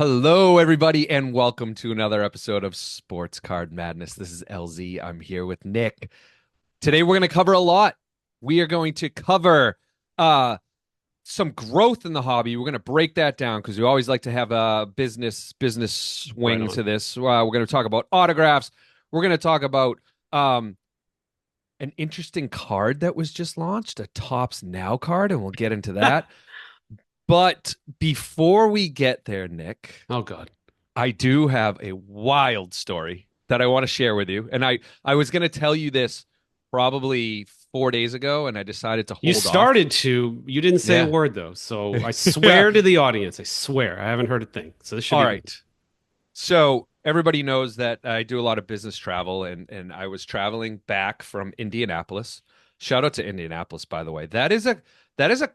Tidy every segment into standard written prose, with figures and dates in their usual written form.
Hello, everybody, and welcome to another episode of Sports Card Madness. This is LZ. I'm here with Nick. Today, we're going to cover a lot. We are going to cover uh, some growth in the hobby. We're going to break that down because we always like to have a business Right swing on. to this. We're going to talk about autographs. We're going to talk about an interesting card that was just launched, a Tops Now card, and we'll get into that. But before we get there, Nick, Oh God. I do have a wild story that I want to share with you. And I was going to tell you this probably 4 days ago, and I decided to You hold off. started to. You didn't say a Yeah. word though. So I Yeah. swear to the audience, I swear I haven't heard a thing. So this should All be good. right. So everybody knows that I do a lot of business travel, and I was traveling back from Indianapolis. Shout out to Indianapolis, by the way. That is a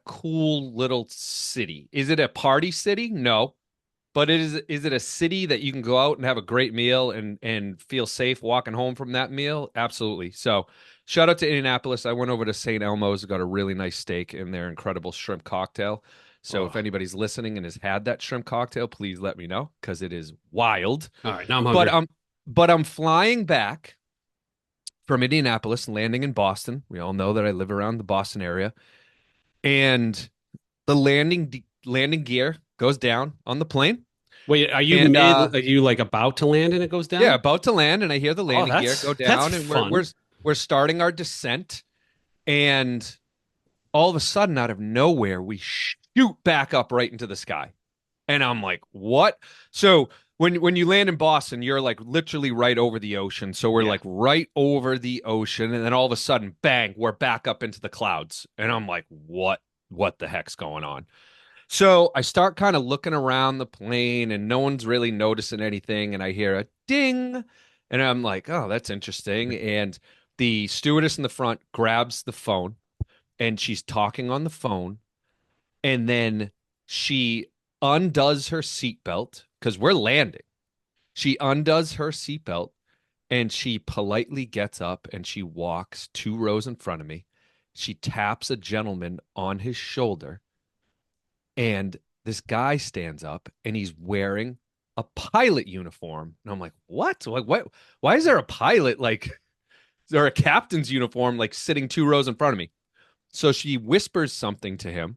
cool little city. Is it a party city? No. But is it a city that you can go out and have a great meal and feel safe walking home from that meal? Absolutely. So shout out to Indianapolis. I went over to St. Elmo's, got a really nice steak and their incredible shrimp cocktail. So if Oh, anybody's listening and has had that shrimp cocktail, please let me know because it is wild. all right. Now I'm But hungry. um but I'm flying back from Indianapolis and landing in Boston. We all know that I live around the Boston area. And the landing gear goes down on the plane. Wait, are you And mid? Are you like about to land and it goes Yeah, down? about to land, and I hear the Oh, landing gear go that's down, and we're we're fun. we're starting our descent, and all of a sudden, out of nowhere, we shoot back up right into the sky, and I'm like, "What?" So when you land in Boston, you're like literally right over the ocean. So we're Yeah. like right over the ocean, and then all of a sudden, bang, we're back up into the clouds, and I'm like, "What? What the heck's going on?" So I start kind of looking around the plane and no one's really noticing anything. And I hear a ding. And I'm like, oh, that's interesting. And the stewardess in the front grabs the phone and she's talking on the phone. And then she undoes her seatbelt because we're landing. She undoes her seatbelt and she politely gets up and she walks 2 rows in front of me. She taps a gentleman on his shoulder and this guy stands up and he's wearing a pilot uniform. And I'm like, what? Like, what? Why is there a pilot, like, is there a captain's uniform, like, sitting 2 rows in front of me? So she whispers something to him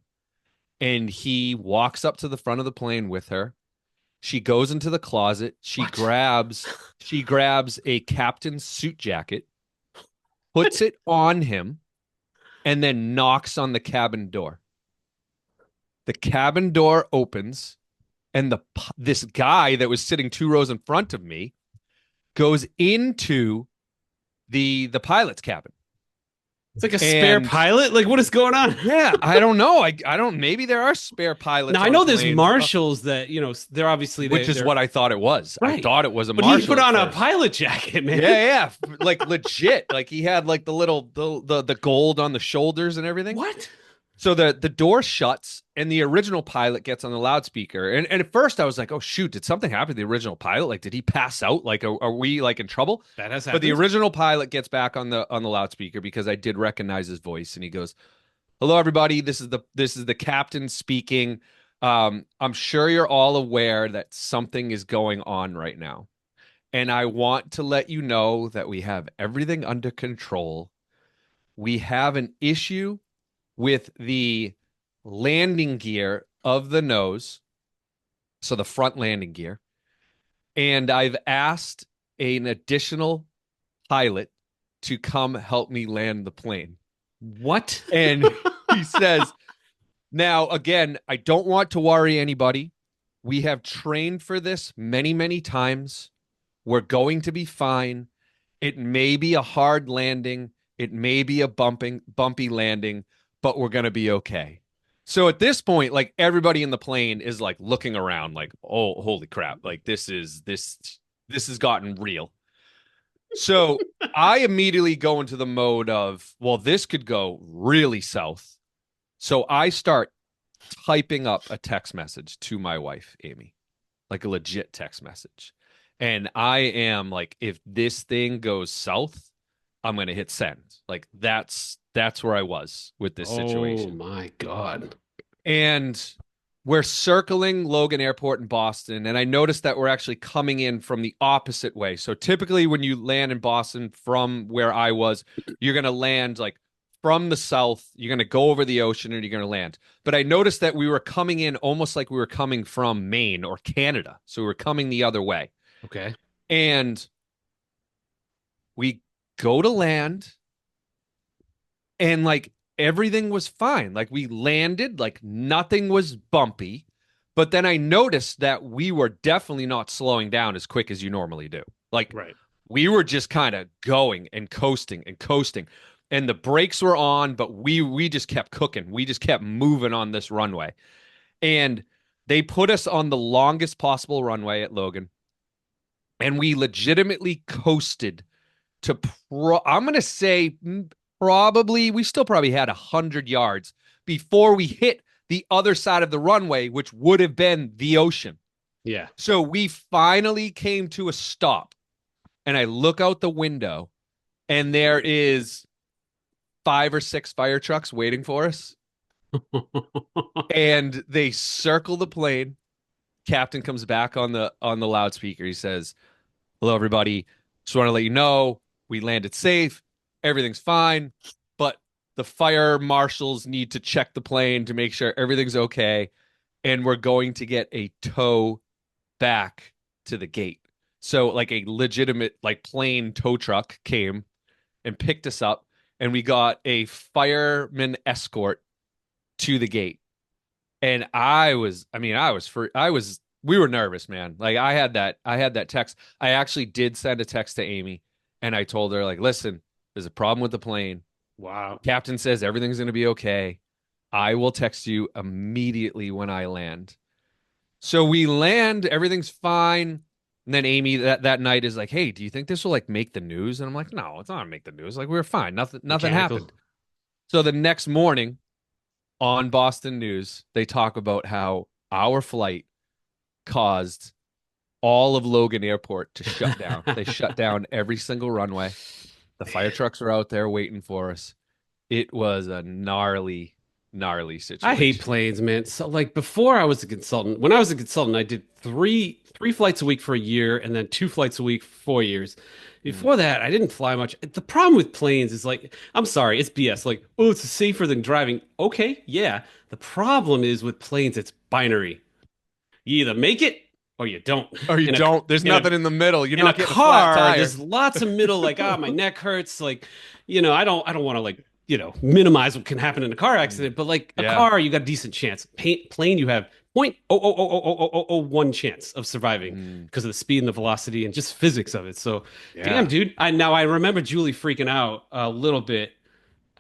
and he walks up to the front of the plane with her. She goes into the closet. She What? grabs she grabs a captain's suit jacket, puts What? it on him, and then knocks on the cabin door. The cabin door opens and this guy that was sitting 2 rows in front of me goes into the pilot's cabin. It's like a spare And pilot. Like what is going on? yeah, I don't know. I don't. Maybe there are spare Now pilots I on know there's planes, marshals that they're obviously which is they're what I thought it was. I right, thought it was a but he marshal put at on a first. pilot jacket, man. Yeah, yeah, like legit. Like he had like the little the gold on the shoulders and everything. What? So the door shuts and the original pilot gets on the loudspeaker. And at first I was like, oh shoot, did something happen to the original pilot? Like, did he pass out? Like, are we like in trouble? That has But the happened. original pilot gets back on the loudspeaker because I did recognize his voice and he goes, hello everybody, this is the captain speaking. I'm sure you're all aware that something is going on right now. And I want to let you know that we have everything under control. We have an issue with the landing gear of the nose, so the front landing gear. And I've asked an additional pilot to come help me land the plane. What? And he says, now, again, I don't want to worry anybody. We have trained for this many, many times. We're going to be fine. It may be a hard landing. It may be a bumpy landing, but we're going to be okay. So at this point, like everybody in the plane is like looking around like, "Oh, holy crap. Like this has gotten real." So I immediately go into the mode of, well, this could go really south. So I start typing up a text message to my wife, Amy, like a legit text message. And I am like, if this thing goes south, I'm gonna hit send. Like that's where I was with this Oh situation. my God. And we're circling Logan Airport in Boston, and I noticed that we're actually coming in from the opposite way. So typically, when you land in Boston from where I was, you're going to land like from the south, you're going to go over the ocean and you're going to land. But I noticed that we were coming in almost like we were coming from Maine or Canada. So we were coming the other way. Okay. And we go to land and like everything was fine. Like we landed, like nothing was bumpy. But then I noticed that we were definitely not slowing down as quick as you normally do. Like Right. we were just kind of going and coasting and coasting. And the brakes were on, but we just kept cooking. We just kept moving on this runway. And they put us on the longest possible runway at Logan. And we legitimately coasted to I'm gonna say probably we still probably had 100 yards before we hit the other side of the runway, which would have been the ocean. Yeah. So we finally came to a stop, and I look out the window, and there is 5 or 6 fire trucks waiting for us, and they circle the plane. Captain comes back on the loudspeaker. He says, "Hello, everybody. Just want to let you know we landed safe. Everything's fine, but the fire marshals need to check the plane to make sure everything's okay, and we're going to get a tow back to the gate." So, like a legitimate like plane tow truck came and picked us up, and we got a fireman escort to the gate. And we were nervous, man. Like I had that text. I actually did send a text to Amy and I told her, like, listen, there's a problem with the plane. Wow. Captain says everything's going to be okay. I will text you immediately when I land. So we land, everything's fine. And then Amy that night is like, hey, do you think this will like make the news? And I'm like, no, it's not gonna make the news. Like we were fine. Nothing Mechanical. happened. So the next morning on Boston News, they talk about how our flight caused all of Logan Airport to shut down. They shut down every single runway. The fire trucks were out there waiting for us. It was a gnarly, gnarly I hate situation. planes, man. So like before I was a consultant, when I was a consultant, I did three flights a week for a year and then 2 flights a week for 4 years. Mm. Before that, I didn't fly much. The problem with planes is like, I'm sorry, it's BS. Like, oh, it's safer than driving. Okay, yeah. The problem is with planes, it's binary. You either make it or you don't. Or you In a don't. There's in a nothing in the middle. You're in a not getting a flat car, tire. there's lots of middle, like, ah, my neck hurts. Like, I don't want to like, minimize what can happen in a car Mm. accident, but like a Yeah. car, you got a decent chance. Plane, you have 0.0000001 chance of surviving Mm. because of the speed and the velocity and just physics of it. So, damn, Yeah. dude. I remember Julie freaking out a little bit.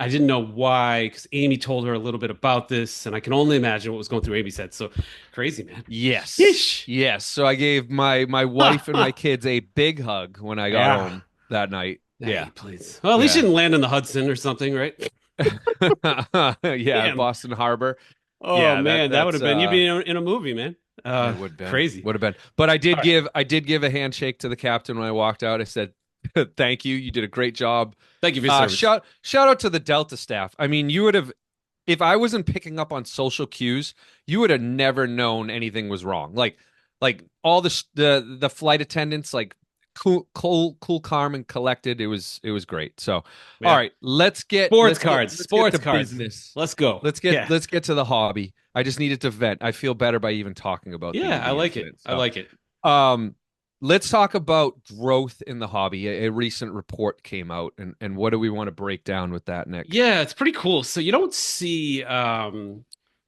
I didn't know why because Amy told her a little bit about this, and I can only imagine what was going through Amy's head. So crazy, man. Yes. Yeesh. Yes. So I gave my Ha, wife and my ha. kids a big hug when I got Yeah. home that night. Hey, Yeah. please. Well, at least you Yeah. didn't land in the Hudson or something, right? Yeah, Damn. Boston Harbor. Oh Yeah, that man, that would that's have been you'd be in a movie, man. it would have been. Crazy. Would have been. But All right. I did give a handshake to the captain when I walked out. I said, "Thank you. You did a great job." Thank you for your service. Shout out to the Delta staff. I mean, you would have if I wasn't picking up on social cues, you would have never known anything was wrong. Like all the flight attendants, like cool, calm, and collected. It was great. So, all Yeah. right, let's get Sports let's get cards. let's get Sports to cards. business. Let's go. Let's get Yeah. let's get to the hobby. I just needed to vent. I feel better by even talking about Yeah, I the like it. incident. I So, like it. um, let's talk about growth in the hobby. A recent report came out, and what do we want to break down with that, Nick? Yeah, it's pretty cool. So you don't see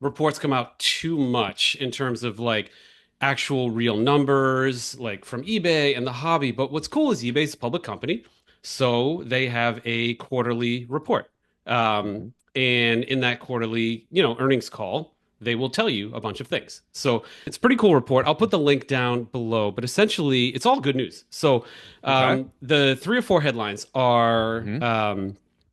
reports come out too much in terms of like actual real numbers, like from eBay and the hobby. But what's cool is eBay's a public company, so they have a quarterly report. Mhm. And in that quarterly, earnings call, they will tell you a bunch of things. So it's a pretty cool report. I'll put the link down below, but essentially it's all good news. So Okay. the three or four headlines are Hmm.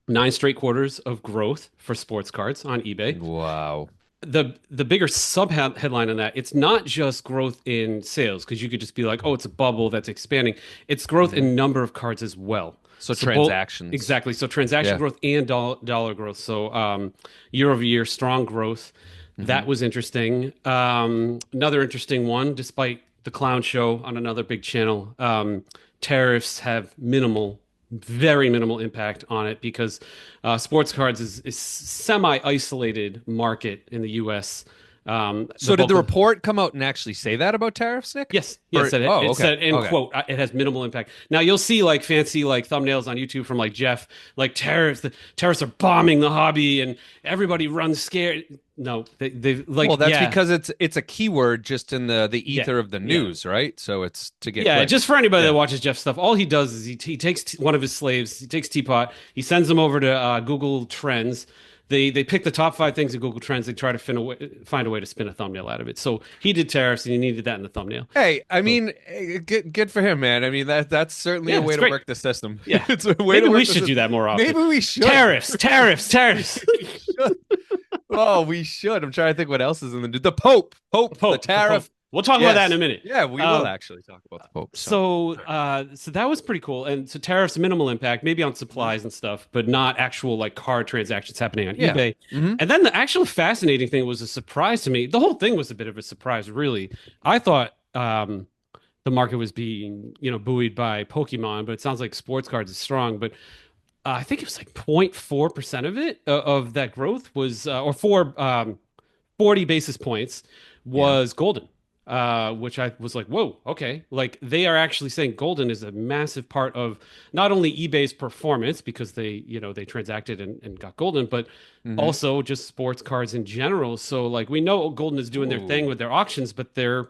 9 straight quarters of growth for sports cards on eBay. Wow. The bigger sub headline on that, it's not just growth in sales because you could just be like, oh, it's a bubble that's expanding. It's growth Hmm. in number of cards as well. So So both transactions. exactly. So transaction Yeah. growth and dollar growth. So year over year, strong growth. That Hmm. was interesting. Another interesting one, despite the clown show on another big channel, tariffs have minimal, very minimal impact on it because sports cards is semi-isolated market in the U.S. The So did the bulk of report come out and actually say that about tariffs, Nick? Yes, yes, Or oh, it okay, said in okay. quote, it has minimal impact. Now you'll see like fancy like thumbnails on YouTube from like Jeff, like the terrorists are bombing the hobby and everybody runs scared. No, they like Well, that's yeah, because it's a keyword just in the yeah, ether of the yeah. news, right? So it's to get Yeah, just clicks. for anybody that Yeah. watches Jeff stuff, all he does is he takes one of his slaves, he takes Teapot, he sends them over to Google Trends. They pick the top 5 things in Google Trends. They try to find a way to spin a thumbnail out of it. So he did tariffs, and he needed that in the thumbnail. Hey, I So mean, good for him, man. I mean that's certainly a yeah, it's way to great. work the system. Yeah, It's a way maybe to we work the should do system. that more often. Maybe we should. Tariffs, tariffs, tariffs. We should. Oh, we should. I'm trying to think what else is in the Pope, The the Pope, the Pope. tariff. We'll talk about that in Yes. a minute. Yeah, we will Um, actually talk about the Pope. So, so that was pretty cool. And so tariffs minimal impact, maybe on mhm. supplies and stuff, but not actual like card transactions happening on Yeah. eBay. Hmm. And then the actual fascinating thing was a surprise to me. The whole thing was a bit of a surprise, really. I thought the market was being, buoyed by Pokemon, but it sounds like sports cards is strong. But I think it was like 0.4% of it of that growth was, or 40 basis points Yeah. was golden, which I was like, whoa, okay. Like they are actually saying golden is a massive part of not only eBay's performance because they transacted and got golden, but Hmm. also just sports cards in general. So like we know golden is doing their thing Ooh. with their auctions, but they're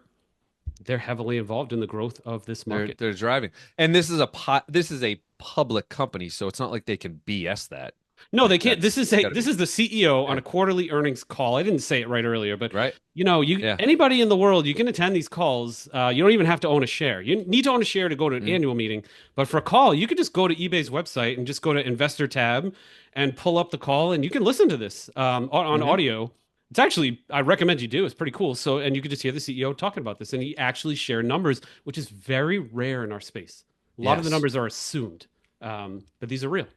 heavily involved in the growth of this They're market. they're driving. And this is a public company, so it's not like they can BS that. No, they Like can't. that's got to This be. is the CEO on Yeah. a quarterly earnings call. I didn't say it right earlier, but Right? you Yeah. anybody in the world, you can attend these calls. You don't even have to own a share. You need to own a share to go to an Mm. annual meeting, but for a call, you could just go to eBay's website and just go to Investor tab and pull up the call, and you can listen to this on Hmm. audio. It's actually, I recommend you do. It's pretty cool. So, and you could just hear the CEO talking about this, and he actually shared numbers, which is very rare in our space. A lot of the Yes. numbers are assumed, but these are real.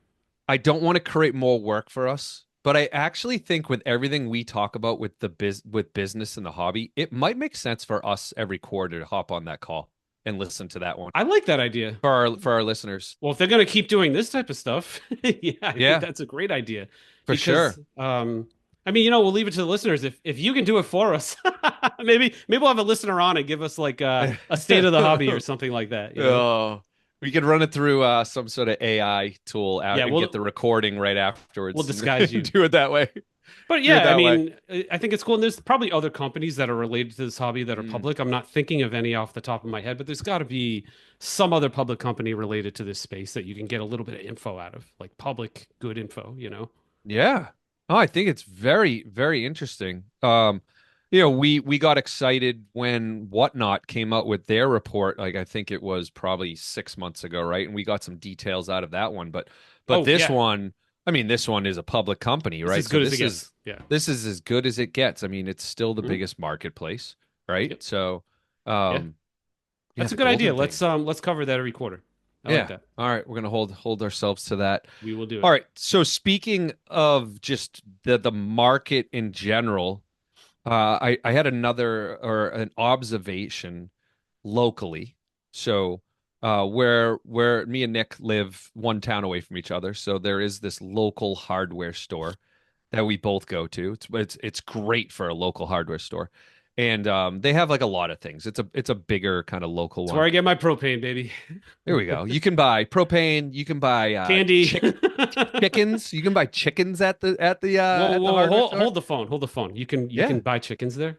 I don't want to create more work for us, but I actually think with everything we talk about with with business and the hobby, it might make sense for us every quarter to hop on that call and listen to that one I like that idea. for our listeners. Well, if they're going to keep doing this type of stuff, yeah, I think Yeah, that's a great idea for because, sure. I mean, we'll leave it to the listeners. If you can do it for us, maybe we'll have a listener on and give us like a state of the hobby or something like that. Oh, we could run it through some sort of AI tool out Yeah, and get we'll the recording right we'll afterwards and disguise you. do it that way. But Do it yeah, I that way. mean, I think it's cool. And there's probably other companies that are related to this hobby that are Mm. public. I'm not thinking of any off the top of my head, but there's got to be some other public company related to this space that you can get a little bit of info out of, like public good info. Yeah. Oh, I think it's very, very interesting. We got excited when Whatnot came out with their report. Like I think it was probably 6 months ago, right? And we got some details out of that one. But Oh this yeah, one, I mean, this one is a public company, it's right? as So good as it gets. Yeah. this is as good as it gets. I mean, it's still the Mhm. biggest marketplace, right? Yep. So, Yeah. yeah, That's a the good idea. golden thing. Let's cover that every quarter. I like Yeah. that. All right, we're gonna hold ourselves to that. We will do All it. right. So speaking of just the market in general, I had another or an observation locally. So where me and Nick live one town away from each other. So there is this local hardware store that we both go to. It's great for a local hardware store. And they have like a lot of things. It's a bigger kind of local It's where one. I get my propane, baby. Here we go. You can buy propane, you can buy Candy. chickens. You can buy chickens at Whoa, the whoa, hardware hold, store. hold the phone. Hold the phone. You can Yeah. buy chickens there.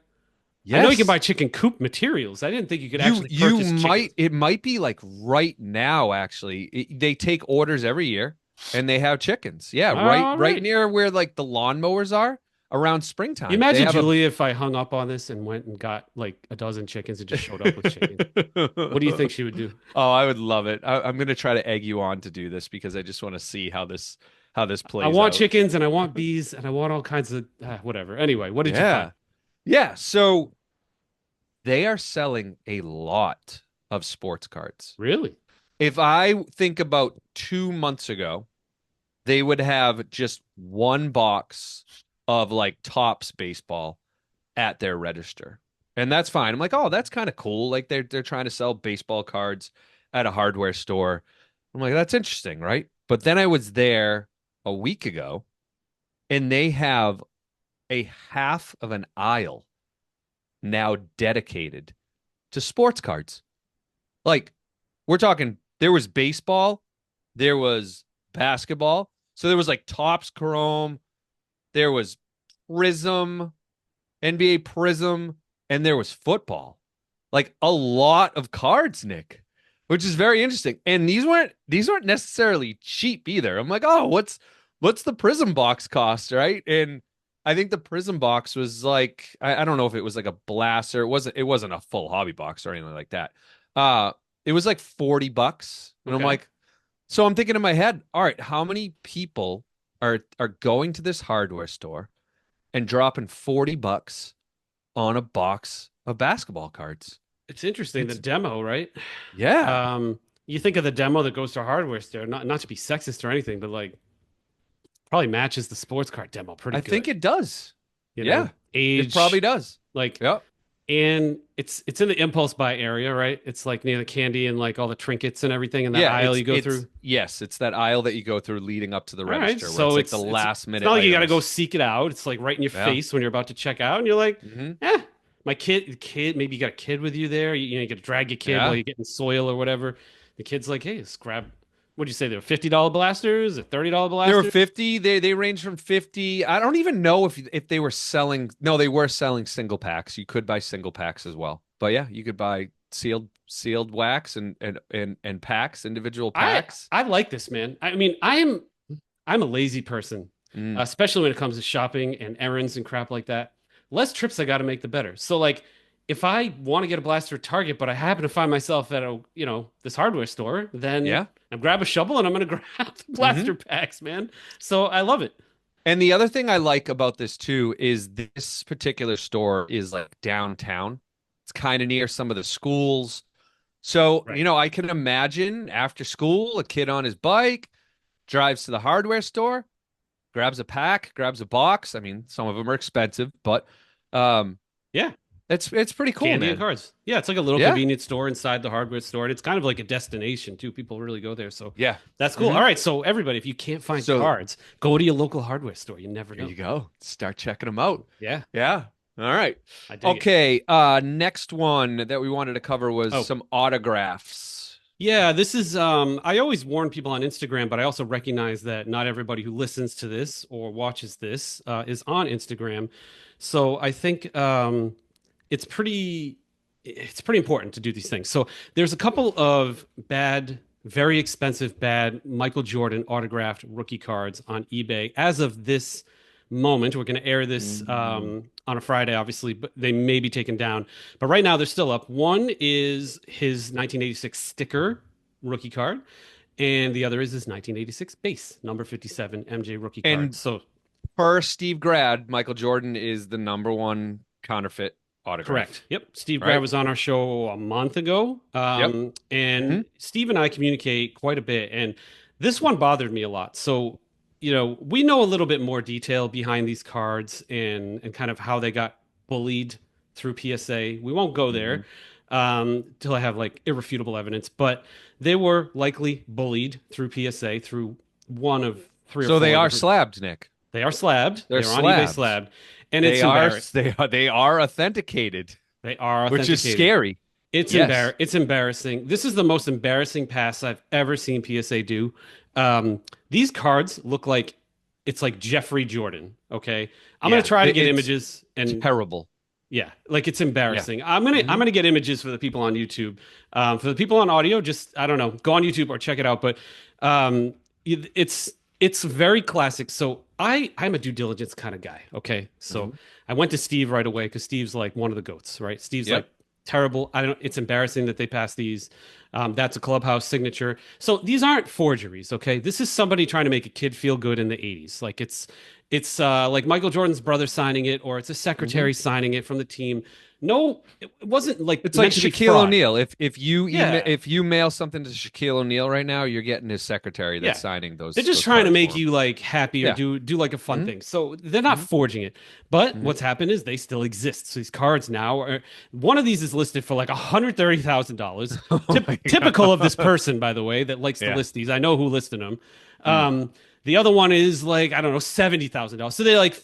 I know you can buy Yes. chicken coop materials. I didn't think you could You actually you purchase might chickens. it might be like right now actually. They take orders every year and they have chickens. Yeah, All right right. near where like the lawnmowers are around You springtime. They imagine have a Julie if I hung up on this and went and got like a dozen chickens and just showed up with chickens. What do you think she would do? Oh, I would love it. I'm gonna try to egg you on to do this because I just want to see how this I plays want out. chickens and I want bees and I want all kinds of whatever. Anyway, what did you find? Yeah. Yeah, so they are selling a lot of sports cards. Really? If I think about 2 months ago, they would have just one box of like Topps baseball, at their register. And that's fine. I'm like, oh, that's kind of cool. Like they're trying to sell baseball cards at a hardware store. I'm like, that's interesting, right? But then I was there a week ago and they have a half of an aisle now dedicated to sports cards. Like we're talking there was baseball, there was basketball. So there was like Topps Chrome, there was Prism, NBA Prism, and there was football. Like a lot of cards, Nick, which is very interesting. And these weren't necessarily cheap either. I'm like, oh, what's the Prism box cost, right? And I think the Prism box was like I don't know if it was like a blaster. It wasn't a full hobby box or anything like that. Uh it was like $40. And I'm Okay. like, so I'm thinking in my head, all right, how many people are going to this hardware store and dropping $40 on a box of basketball cards? It's interesting, the It's demo, right? yeah, You think of the demo that goes to a hardware store, not to be sexist or anything, but like probably matches the sports card demo pretty I think good. it does. You Yeah, know, it probably age, does. like, Yep. and it's in the impulse buy area, right? It's like near the candy and like all the trinkets and everything in that Yeah, aisle it's you go it's through. yes, it's that aisle that you go through leading up to the All right, register where it's so like the it's last it's minute not like you got to go items. seek it out. It's like right in your Yeah. face when you're about to check out, and you're like, Hmm. eh. My kid, maybe you got a kid with you there. You got to drag your kid while Yeah. you're getting soil or whatever. The kid's like, hey, let's grab. What'd you say? They were $50 blasters, or $30 They were blasters? 50. They range from 50. I don't even know if they were selling. No, they were selling single packs. You could buy single packs as well. But yeah, you could buy sealed wax and packs, individual I packs. I like this, man. I mean, I'm a lazy person, Mm, especially when it comes to shopping and errands and crap like that. Less trips I got to make, the better. So like, if I want to get a blaster at Target, but I happen to find myself at this hardware store, then yeah. I grab a shovel and I'm gonna grab the Hmm. blaster packs, man. So I love it. And the other thing I like about this too is this particular store is like downtown. It's kind of near some of the schools. So, Right. I can imagine after school, a kid on his bike drives to the hardware store, grabs a pack, grabs a box. I mean, some of them are expensive, but um Yeah. it's pretty cool, Candy and man. cards. Yeah, it's like a little Yeah. convenience store inside the hardware store, and it's kind of like a destination too. People really go there, so Yeah. that's cool. All Hmm. right, so everybody, if you can't find So cards, go to your local hardware store. You never there know. you go. Start checking them out. Yeah, Yeah. All right. I dig it. Okay. Next one that we wanted to cover was Oh, some autographs. yeah, this is I always warn people on Instagram, but I also recognize that not everybody who listens to this or watches this is on Instagram. So I think it's pretty it's pretty important to do these things. So there's a couple of very expensive bad Michael Jordan autographed rookie cards on eBay as of this moment. We're going to air this Mm. on a Friday, obviously, but they may be taken down. But right now they're still up. One is his 1986 sticker rookie card, and the other is his 1986 base number 57 MJ rookie card. And So per Steve Grad, Michael Jordan is the number one counterfeit correct. autograph, Yep. Steve Grab right? was on our show a month ago. Yep. And Hmm. Steve and I communicate quite a bit. And this one bothered me a lot. So, we know a little bit more detail behind these cards and kind of how they got bullied through PSA. We won't go Hmm. there till I have like irrefutable evidence, but they were likely bullied through PSA through one of three or So they four are different. slabbed, Nick. They are slabbed. They're They are on eBay slabbed. slabbed. And it's They are embarrassing. they are authenticated, They are which is authenticated. scary. Yes. It's embarrassing. This is the most embarrassing pass I've ever seen PSA do. These cards look like it's like Jeffrey Jordan. Okay, I'm gonna Yeah. try to get It's images and terrible. yeah, like it's Yeah. embarrassing. I'm Hmm. gonna get images for the people on YouTube. For the people on audio, just I don't know, go on YouTube or check it out. But um, it's very classic. So I'm a due diligence kind of guy. Okay, so Hmm. I went to Steve right away because Steve's like one of the goats, right? Steve's like Yep. terrible. I don't. It's embarrassing that they passed these. That's a clubhouse signature. So these aren't forgeries. Okay, this is somebody trying to make a kid feel good in the '80s. Like it's like Michael Jordan's brother signing it, or it's a Hmm. secretary signing it from the team. No, it wasn't like It's like meant to be Shaquille fraud. O'Neal. Yeah. if you mail something to Shaquille O'Neal right now, you're getting his secretary that's Yeah. signing They're just those trying to cards make for him. you like happy or Yeah. do like a fun Hmm. thing. So they're not Hmm. forging it. But Hmm. what's happened is they still exist. So these cards now are one of these is listed for like $130,000. Oh my Typical of this God. person, by the way, that likes to Yeah. list these. I know who listed them. Mm. The other one is like, I don't know, $70,000. So they're like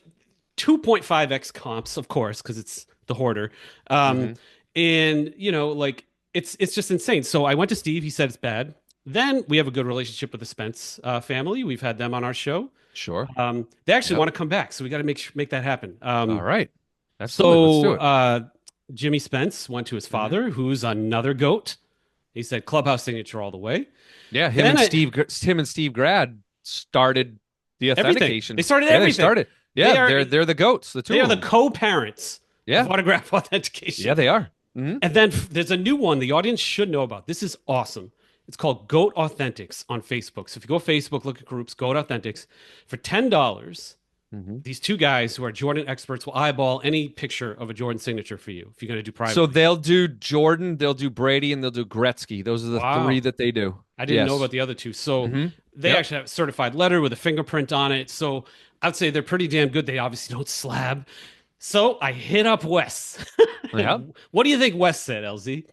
2.5x comps, of course, because it's the hoarder. Um, Hmm. and like it's just insane. So I went to Steve. He said it's bad. Then we have a good relationship with the Spence family. We've had them on our show. Sure. They actually Yep. want to come back, so we got to make that happen. All right. Absolutely. Let's So do it. Jimmy Spence went to his Hmm. father, who's another goat. He said clubhouse signature all the way. Yeah, Then Him and Steve Grad started the everything. They authentication. started Yeah, they everything. started. They Yeah, are they're the goats, the they two are of the them. co-parents of Yeah. autograph Yeah, authentication. they are. Hmm. And then there's a new one the audience should know about. This is awesome. It's called Goat Authentics on Facebook. So if you go Facebook, look at groups, Goat Authentics, for $10, Hmm. these two guys who are Jordan experts will eyeball any picture of a Jordan signature for you if you're going to do So privately. they'll do Jordan, they'll do Brady, and they'll do Gretzky. Those are the three Wow. that they do. I didn't know Yes. about the other two. So Hmm. they Yep. actually have a certified letter with a fingerprint on it. So I'd say they're pretty damn good. They obviously don't slab. So I hit up Wes. Yep. What do you think Wes said, LZ?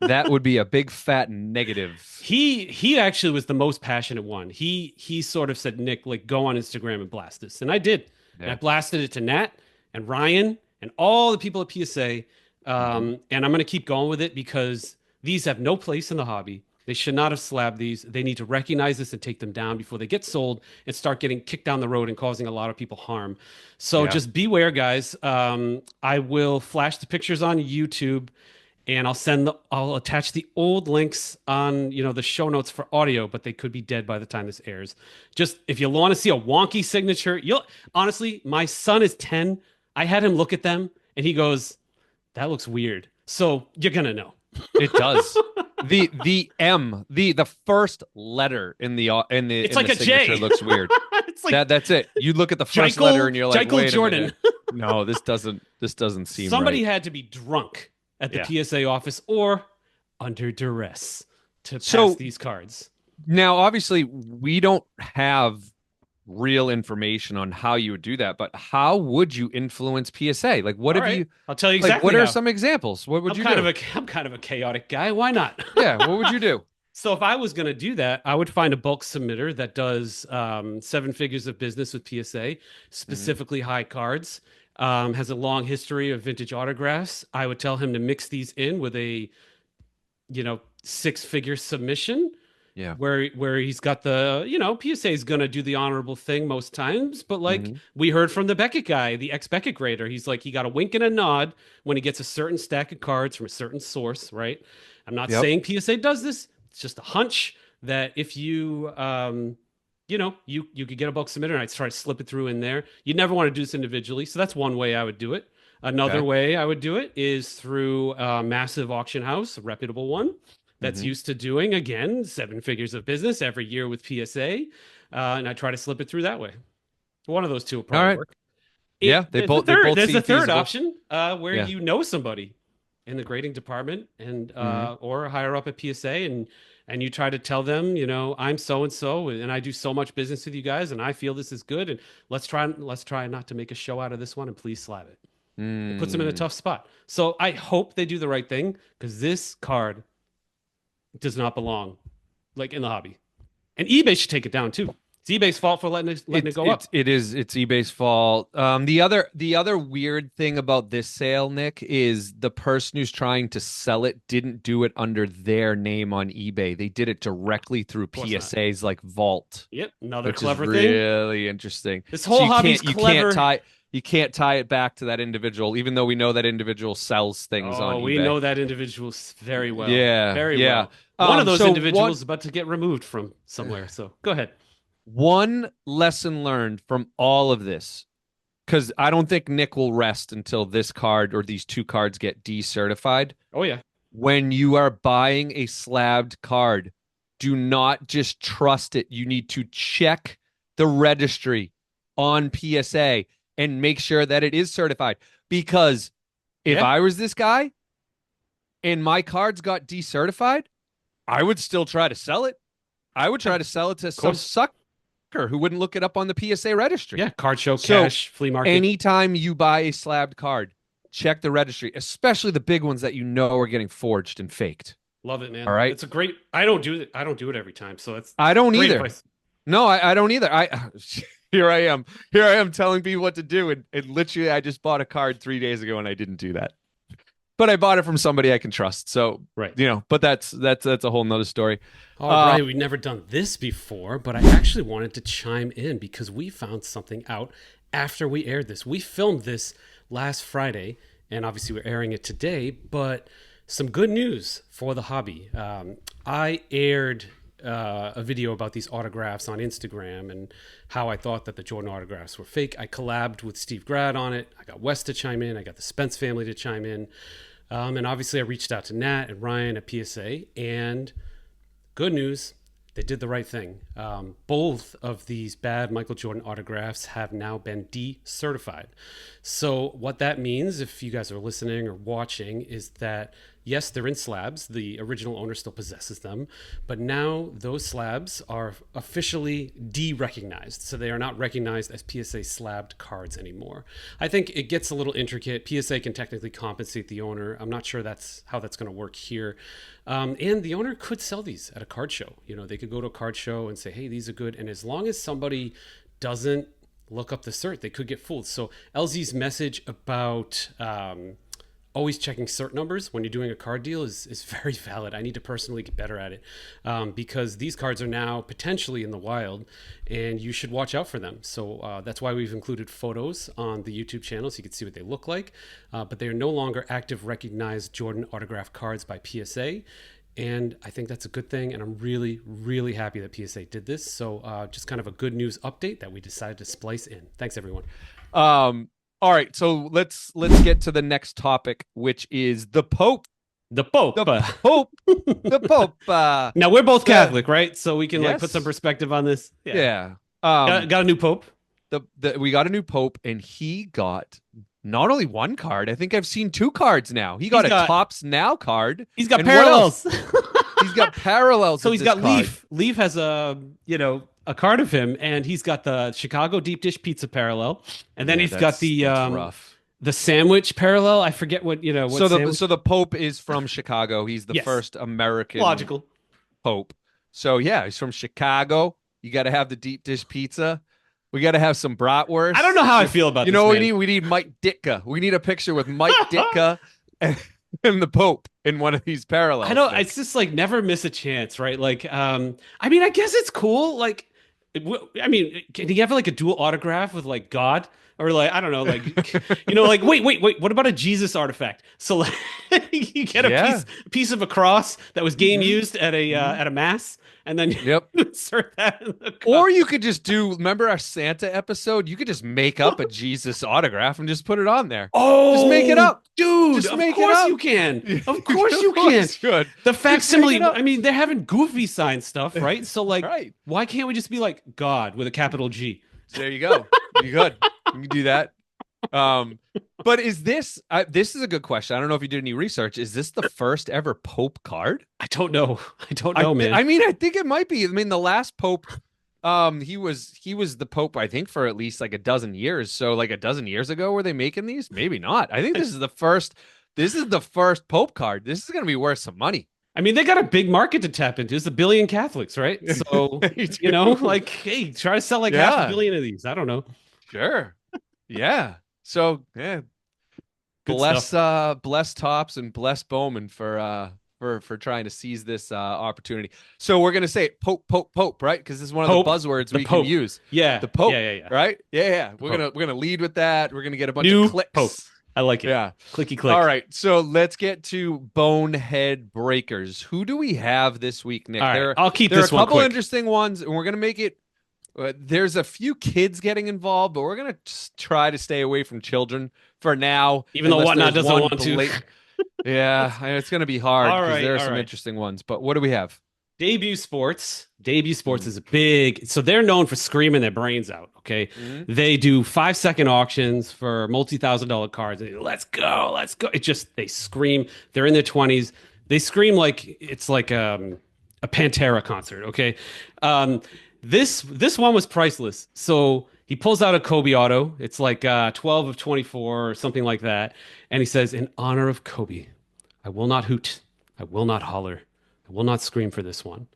That would be a big fat negative. He actually was the most passionate one. He sort of said, Nick, like go on Instagram and blast this. And I did. And I Yeah. blasted it to Nat and Ryan and all the people at PSA. Hmm. And I'm gonna keep going with it because these have no place in the hobby. They should not have slabbed these. They need to recognize this and take them down before they get sold and start getting kicked down the road and causing a lot of people harm. So Yeah. just beware, guys. I will flash the pictures on YouTube and I'll attach the old links on the show notes for audio, but they could be dead by the time this airs. Just if you want to see a wonky signature, you'll honestly, my son is 10. I had him look at them and he goes, "That looks weird." So you're gonna know. It does. The first letter in It's in like the a signature J. looks weird. It's like That's it. You look at the first letter Jekyll and you're like, Jekyll wait a Jordan. minute. No, this doesn't seem Somebody right. had to be drunk at the Yeah. PSA office or under duress to pass So these cards. now obviously we don't have real information on how you would do that, but how would you influence PSA? Like what All have right, you I'll tell you like exactly what are how. some examples? What would I'm you kind of do? a I'm kind of a chaotic guy. Why not? Yeah, what would you do? So if I was going to do that, I would find a bulk submitter that does seven figures of business with PSA, Hmm. specifically high cards, has a long history of vintage autographs. I would tell him to mix these in with a six-figure submission Yeah. where he's got the PSA is going to do the honorable thing most times, but like Hmm. we heard from the Beckett guy, the ex Beckett grader, he's like he got a wink and a nod when he gets a certain stack of cards from a certain source, right? I'm not Yep. saying PSA does this. It's just a hunch that if you you could get a bulk submitter and I'd try to slip it through in there. You never want to do this individually, so that's one way I would do it. Another Okay. way I would do it is through a massive auction house, a reputable one that's Hmm. used to doing again seven figures of business every year with PSA, and I try to slip it through that way. One of those two will All probably right. work. Yeah, they both There's a seem third feasible. option where Yeah. you know somebody in the grading department and Hmm. or higher up at PSA and you try to tell them, I'm so and so and I do so much business with you guys and I feel this is good and let's try not to make a show out of this one and please slap it. It puts them in a Mm. tough spot. So I hope they do the right thing because this card does not belong like in the hobby. And eBay should take it down too. It's eBay's fault for letting it go up. It's eBay's fault. The other weird thing about this sale, Nick, is the person who's trying to sell it didn't do it under their name on eBay. They did it directly through Of course not. PSA's like vault, Yep, another which is clever thing. really interesting. This So whole hobby's clever. you can't tie it back to that individual, even though we know that individual sells things on Oh, we eBay. know that individual very well. Yeah, Very yeah. well. One of those So individuals is about to get removed from somewhere. So go ahead. one lesson learned from all of this, because I don't think Nick will rest until this card or these two cards get decertified. Oh, yeah. When you are buying a slabbed card, do not just trust it. You need to check the registry on PSA and make sure that it is certified because If Yeah, I was this guy and my cards got decertified, I would still try to sell it. I would yeah, try of to sell it to some course. sucker who wouldn't look it up on the PSA registry. Yeah, card show, So cash, flea market. anytime you buy a slabbed card, check the registry, especially the big ones that you know are getting forged and faked. Love it, All man. right. It's a great. I don't do it. I don't do it every time, so that's I don't great either. advice. No, I don't either. Here I am. Here I am telling people what to do. And literally I just bought a card 3 days ago and I didn't do that. But I bought it from somebody I can trust. So, Right. but that's a whole nother story. All Uh right, we've never done this before, but I actually wanted to chime in because we found something out after we aired this. We filmed this last Friday, and obviously we're airing it today, but some good news for the hobby. I aired a video about these autographs on Instagram and how I thought that the Jordan autographs were fake. I collabed with Steve Grad on it. I got Wes to chime in. I got the Spence family to chime in. And obviously I reached out to Nat and Ryan at PSA, and good news, they did the right thing. Both of these bad Michael Jordan autographs have now been decertified. So, what that means, if you guys are listening or watching, is that yes, they're in slabs. The original owner still possesses them, but now those slabs are officially de-recognized. So they are not recognized as PSA slabbed cards anymore. I think it gets a little intricate. PSA can technically compensate the owner. I'm not sure that's how that's going to work here. And the owner could sell these at a card show. You know, they could go to a card show and say, hey, these are good. And as long as somebody doesn't look up the cert, they could get fooled. So LZ's message about always checking cert numbers when you're doing a card deal is very valid. I need to personally get better at it because these cards are now potentially in the wild and you should watch out for them. So that's why we've included photos on the YouTube channel so you can see what they look like. But they are no longer active recognized Jordan autograph cards by PSA. And I think that's a good thing. And I'm really, really happy that PSA did this. So just kind of a good news update that we decided to splice in. Thanks, everyone. all right, so let's get to the next topic, which is the Pope. The Pope. The Pope. The Pope. Now we're both the, Catholic, right? So we can like put some yes. perspective on this. Yeah. Got a new Pope. We got a new Pope, and he got not only one card. I think I've seen two cards now. He got a Tops Now card. He's got and parallels. He's got parallels. So with he's got this card. Leaf. Leaf has a card of him, and he's got the Chicago deep dish pizza parallel, and then he's got that's rough. the sandwich parallel. I forget what what. So the Pope is from Chicago. He's the Yes. first American Logical. Pope. So yeah, he's from Chicago. You got to have the deep dish pizza. We got to have some bratwurst. I don't know how I feel about You this. know what man. we need Mike Ditka. We need a picture with Mike Ditka and the Pope in one of these parallels. I don't. It's just like never miss a chance, right? Like, I mean, I guess it's cool. Like, I mean, can he have like a dual autograph with like God? Or like I don't know, like like wait, what about a Jesus artifact? So like, you get a piece of a cross that was game used at a mass, and then you insert that in the cup. Or you could just remember our Santa episode? You could just make up a Jesus autograph and just put it on there. Oh, just make it up, dude. Just of make course it up. you can. Of course you can. Good. The facsimile. I mean, they're having goofy sign stuff, right? So like, why can't we just be like God with a capital G? There you go. You good. You can do that. But is this is a good question. I don't know if you did any research. Is this the first ever Pope card? I don't know. I don't know, man. I mean, I think it might be. I mean, the last Pope, he was the Pope, I think, for at least like a dozen years. So like a dozen years ago, were they making these? Maybe not. I think this is the first. This is the first Pope card. This is going to be worth some money. I mean, they got a big market to tap into. It's 1 billion Catholics, right? So, like, hey, try to sell like 500 million of these. I don't know. Sure. Yeah. So, yeah. Bless Tops and bless Bowman for trying to seize this opportunity. So we're gonna say Pope, right? Because this is one of the buzzwords we can use. Yeah. The Pope. Yeah. Right? Yeah. We're gonna lead with that. We're gonna get a bunch New of clicks. Pope. I like it. Yeah. Clicky click. All right. So let's get to Bonehead Breakers. Who do we have this week, Nick? All right. I'll keep there this are a one couple quick. interesting ones, and we're gonna make it. There's a few kids getting involved, but we're gonna try to stay away from children for now. Even though Whatnot doesn't want to. Yeah, it's gonna be hard because there are some interesting. interesting ones. But what do we have? Debut Sports Mm. is a big, so they're known for screaming their brains out. Okay. Mm. They do 5 second auctions for multi-thousand-dollar cards. Let's go, let's go. It just, they scream. They're in their 20s. They scream like it's like a Pantera concert. Okay. Um, this one was priceless. So he pulls out a Kobe auto. It's like 12 of 24 or something like that. And he says, in honor of Kobe, I will not hoot. I will not holler. I will not scream for this one.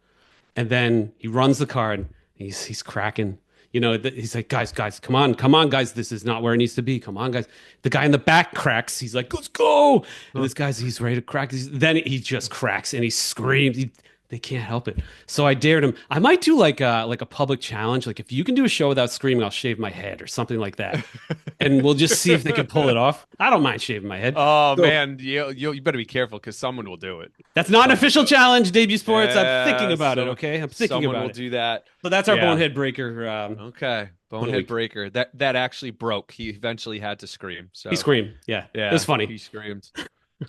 And then he runs the card. He's cracking. He's like, guys, come on, guys. This is not where it needs to be. Come on, guys. The guy in the back cracks. He's like, let's go. And Huh. this guy's, he's ready to crack. Then he just cracks and he screams. They can't help it. So I dared him. I might do like a public challenge. Like if you can do a show without screaming, I'll shave my head or something like that. And we'll just see if they can pull it off. I don't mind shaving my head. Oh So man, you better be careful because someone will do it. that's not an Someone official will. challenge, Debut Sports. I'm thinking Yeah, about it. so Okay, I'm thinking someone about will it. do that. So that's our Yeah. bonehead breaker Okay. for the Bonehead week. breaker. That actually broke. He eventually had to scream. He So screamed. Yeah, it was yeah, funny. he screamed.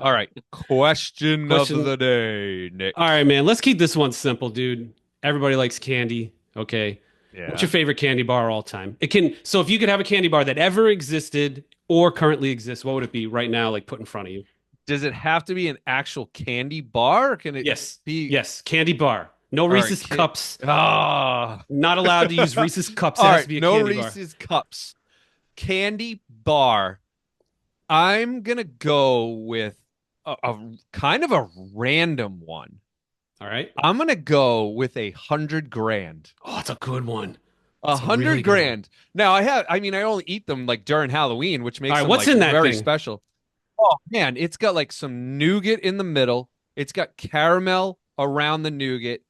All right. Question of Question. the day, All Nick. right, man. Let's keep this one simple, dude. Everybody likes candy. Okay. What's Yeah. your favorite candy bar all time? It can. So if you could have a candy bar that ever existed or currently exists, what would it be right now, like put in front of you? Does it have to be an actual candy bar or can it Yes. be Yes. Candy bar. No all right, Reese's cups. Ah. Not allowed to use Reese's cups. It All has to right, be a no candy bar. Reese's cups. Candy bar. I'm gonna go with a kind of a random one. All right. I'm gonna go with 100 grand. Oh, it's a good one. A It's a really hundred good one. grand. Now I mean, I only eat them like during Halloween, which All makes right. them What's like in that very thing? special. Oh man, it's got like some nougat in the middle. It's got caramel around the nougat.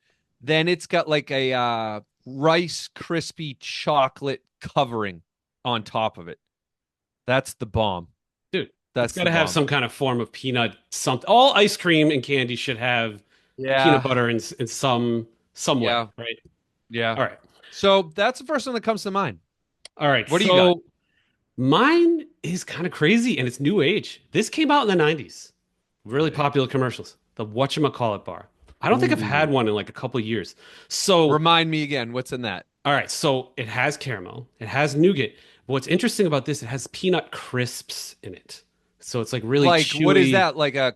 Then it's got like a Rice crispy chocolate covering on top of it. That's the bomb. Dude, it's That's got the to have bomb. some kind of form of peanut something. All ice cream and candy should have peanut Yeah. butter in some way, Yeah. right? Yeah. All right. So that's the first one that comes to mind. All right. What do you got? So mine is kind of crazy and it's new age. This came out in the 90s. Really Okay. popular commercials. The whatchamacallit bar. I don't think I've had Ooh. one in like a couple of years. So, Remind me again, what's in that? all right. So it has caramel, it has nougat. What's interesting about this, it has peanut crisps in it. So it's like really Like what is chewy. that? Like a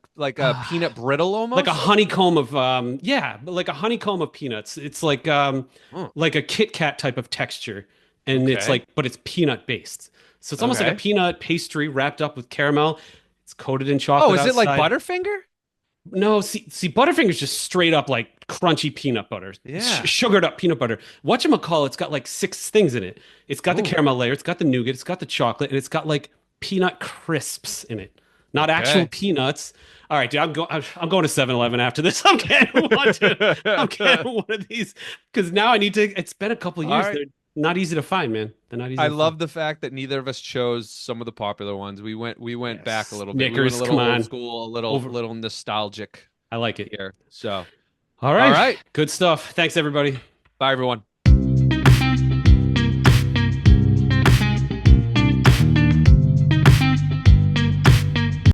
peanut brittle Like a almost? honeycomb of yeah, like a honeycomb of peanuts. It's Oh, like a Kit Kat type of texture, and it's okay. like, but it's peanut based. So it's almost like a Okay. peanut pastry wrapped up with caramel. It's coated in Oh, chocolate is it like outside. Butterfinger? No, see, Butterfinger's just straight up like crunchy peanut butter, Yeah. sugared up peanut butter. Whatchamacallit, it's got like six things in it. It's got the Oh, caramel layer, it's got the nougat, it's got the chocolate, and it's got like peanut crisps in it. Not actual okay. peanuts. All right, dude, I'm going to 7-Eleven after this. I'm getting one, dude. I'm getting one of these because now I need to. It's been a couple All years. right. They're not easy to find, man. They're not easy I to find. love the fact that neither of us chose some of the popular ones. We went back a Yes. little bit. We went a Snickers, come little old on. school, a little Over. little nostalgic I like it. here. So, All all right. right. Good stuff. Thanks, everybody. Bye everyone.